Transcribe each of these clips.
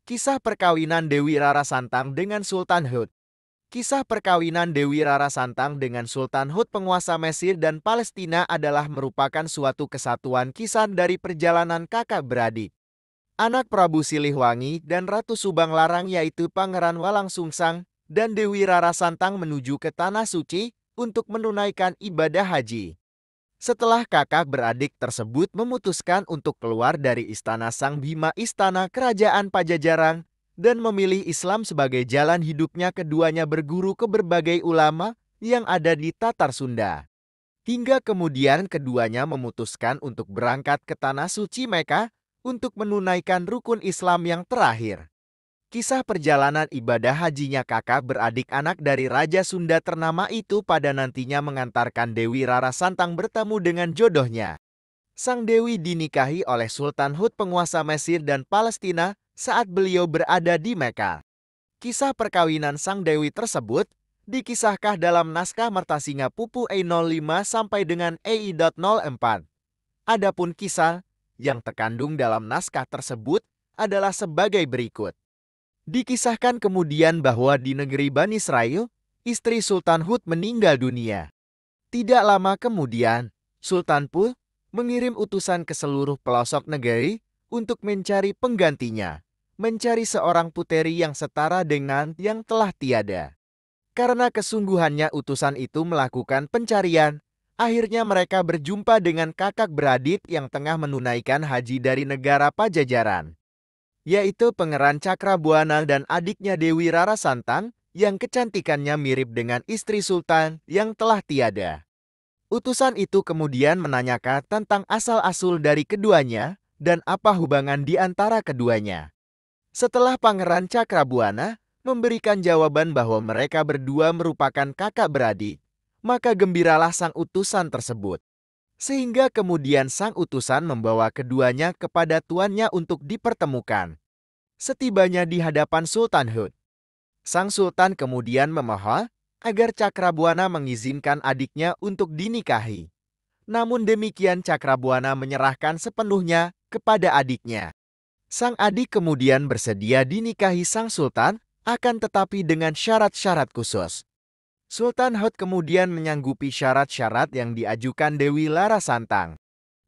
Kisah perkawinan Dewi Rara Santang dengan Sultan Hud. Kisah perkawinan Dewi Rara Santang dengan Sultan Hud penguasa Mesir dan Palestina adalah merupakan suatu kesatuan kisah dari perjalanan kakak beradik. Anak Prabu Silihwangi dan Ratu Subang Larang yaitu Pangeran Walangsungsang dan Dewi Rara Santang menuju ke Tanah Suci untuk menunaikan ibadah haji. Setelah kakak beradik tersebut memutuskan untuk keluar dari istana Sang Bhima, istana kerajaan Pajajaran, dan memilih Islam sebagai jalan hidupnya, keduanya berguru ke berbagai ulama yang ada di Tatar Sunda. Hingga kemudian keduanya memutuskan untuk berangkat ke Tanah Suci Mekah untuk menunaikan rukun Islam yang terakhir. Kisah perjalanan ibadah hajinya kakak beradik anak dari Raja Sunda ternama itu pada nantinya mengantarkan Dewi Rara Santang bertemu dengan jodohnya. Sang Dewi dinikahi oleh Sultan Hud penguasa Mesir dan Palestina saat beliau berada di Mekah. Kisah perkawinan Sang Dewi tersebut dikisahkan dalam naskah Mertasinga Pupu E05 sampai dengan EI.04. Adapun kisah yang terkandung dalam naskah tersebut adalah sebagai berikut. Dikisahkan kemudian bahwa di negeri Bani Israel, istri Sultan Hud meninggal dunia. Tidak lama kemudian, Sultan pun mengirim utusan ke seluruh pelosok negeri untuk mencari penggantinya, mencari seorang puteri yang setara dengan yang telah tiada. Karena kesungguhannya utusan itu melakukan pencarian, akhirnya mereka berjumpa dengan kakak beradik yang tengah menunaikan haji dari negara Pajajaran, yaitu Pangeran Cakrabuana dan adiknya Dewi Rara Santang yang kecantikannya mirip dengan istri Sultan yang telah tiada. Utusan itu kemudian menanyakan tentang asal-usul dari keduanya dan apa hubungan di antara keduanya. Setelah Pangeran Cakrabuana memberikan jawaban bahwa mereka berdua merupakan kakak beradik, maka gembiralah sang utusan tersebut. Sehingga kemudian sang utusan membawa keduanya kepada tuannya untuk dipertemukan. Setibanya di hadapan Sultan Hud, sang sultan kemudian memohon agar Cakrabuana mengizinkan adiknya untuk dinikahi. Namun demikian Cakrabuana menyerahkan sepenuhnya kepada adiknya. Sang adik kemudian bersedia dinikahi sang sultan, akan tetapi dengan syarat-syarat khusus. Sultan Hud kemudian menyanggupi syarat-syarat yang diajukan Dewi Rara Santang.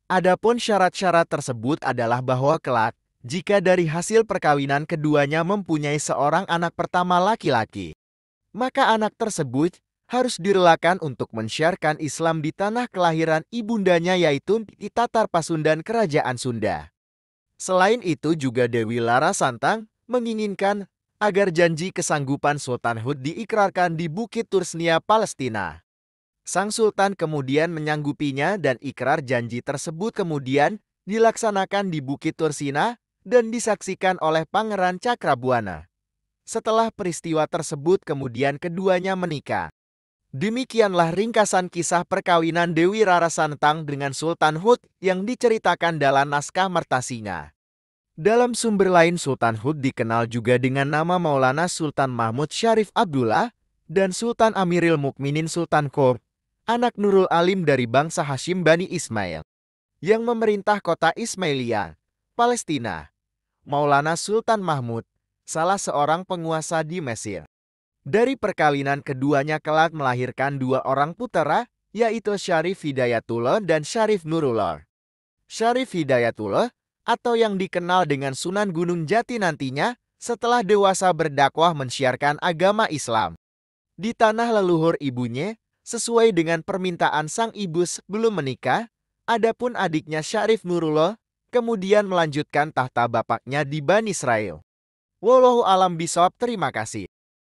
Adapun syarat-syarat tersebut adalah bahwa kelak, jika dari hasil perkawinan keduanya mempunyai seorang anak pertama laki-laki, maka anak tersebut harus direlakan untuk mensiarkan Islam di tanah kelahiran ibundanya yaitu di Tatar Pasundan Kerajaan Sunda. Selain itu juga Dewi Rara Santang menginginkan agar janji kesanggupan Sultan Hud diikrarkan di Bukit Tursnia, Palestina. Sang Sultan kemudian menyanggupinya dan ikrar janji tersebut kemudian dilaksanakan di Bukit Tursina dan disaksikan oleh Pangeran Cakrabuana. Setelah peristiwa tersebut kemudian keduanya menikah. Demikianlah ringkasan kisah perkawinan Dewi Rara Santang dengan Sultan Hud yang diceritakan dalam naskah Mertasinga. Dalam sumber lain Sultan Hud dikenal juga dengan nama Maulana Sultan Mahmud Syarif Abdullah dan Sultan Amiril Mukminin Sultan Qurb, anak Nurul Alim dari bangsa Hashim Bani Ismail, yang memerintah kota Ismailia, Palestina. Maulana Sultan Mahmud, salah seorang penguasa di Mesir. Dari perkawinan keduanya kelak melahirkan dua orang putera, yaitu Syarif Hidayatullah dan Syarif Nurullah. Syarif Hidayatullah atau yang dikenal dengan Sunan Gunung Jati nantinya setelah dewasa berdakwah mensiarkan agama Islam di tanah leluhur ibunya sesuai dengan permintaan sang ibu sebelum menikah. Adapun adiknya Syarif Nurullah kemudian melanjutkan tahta bapaknya di Bani Israel. Wallahu alam bishawab. Terima kasih.